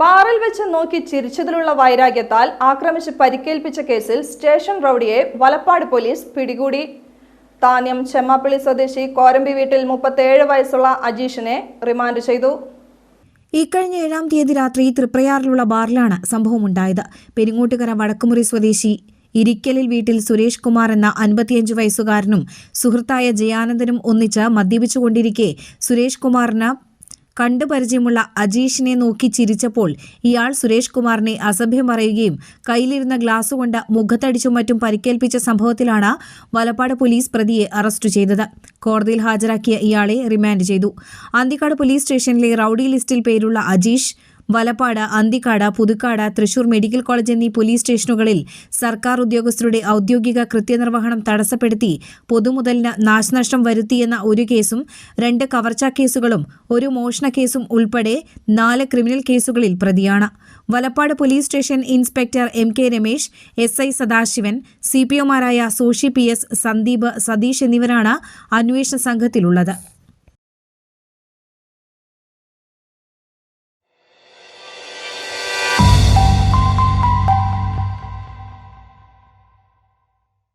ബാറിൽ വെച്ച് നോക്കി ചിരിച്ചതിലുള്ള വൈരാഗ്യത്താൽ ആക്രമിച്ച് പരിക്കേൽപ്പിച്ച കേസിൽ സ്റ്റേഷൻ റൌഡിയെ വലപ്പാട് പോലീസ് പിടികൂടി. താന്യം ചെമ്മാപ്പള്ളി സ്വദേശി കോരമ്പി വീട്ടിൽ 37 വയസ്സുള്ള അജീഷിനെ റിമാൻഡ് ചെയ്തു. ഇക്കഴിഞ്ഞ 7-ാം തീയതി രാത്രി തൃപ്രയാറിലുള്ള ബാറിലാണ് സംഭവമുണ്ടായത്. പെരിങ്ങോട്ടുകര വടക്കുമുറി സ്വദേശി ഇരിക്കലിൽ വീട്ടിൽ സുരേഷ് കുമാർ എന്ന 55 വയസ്സുകാരനും സുഹൃത്തായ ജയാനന്ദനും ഒന്നിച്ച് മദ്യപിച്ചുകൊണ്ടിരിക്കെ സുരേഷ് കുമാറിന് കണ്ടുപരിചയമുള്ള അജീഷിനെ നോക്കി ചിരിച്ചപ്പോൾ ഇയാൾ സുരേഷ് കുമാറിനെ അസഭ്യം പറയുകയും കയ്യിലിരുന്ന ഗ്ലാസുകൊണ്ട് മുഖത്തടിച്ചും മറ്റും പരിക്കേൽപ്പിച്ച സംഭവത്തിലാണ് വലപ്പാട് പോലീസ് പ്രതിയെ അറസ്റ്റ് ചെയ്തത്. കോടതിയിൽ ഹാജരാക്കിയ ഇയാളെ റിമാൻഡ് ചെയ്തു. അന്തിക്കാട് പോലീസ് സ്റ്റേഷനിലെ റൌഡി ലിസ്റ്റിൽ പേരുള്ള അജീഷ് വലപ്പാട്, അന്തിക്കാട്, പുതുക്കാട്, തൃശൂർ മെഡിക്കൽ കോളേജ് എന്നീ പോലീസ് സ്റ്റേഷനുകളിൽ സർക്കാർ ഉദ്യോഗസ്ഥരുടെ ഔദ്യോഗിക കൃത്യനിർവഹണം തടസ്സപ്പെടുത്തി പൊതുമുതലിന് നാശനഷ്ടം വരുത്തിയെന്ന ഒരു കേസും 2 കവർച്ചാ കേസുകളും 1 മോഷണ കേസും ഉൾപ്പെടെ 4 ക്രിമിനൽ കേസുകളിൽ പ്രതിയാണ്. Valappad police station inspector MK Ramesh, SI Sadashivan, CPOമാരായ സോഷി PS, സന്ദീപ്, സതീഷ് എന്നിവരാണ് അന്വേഷണ സംഘത്തിലുള്ളത്.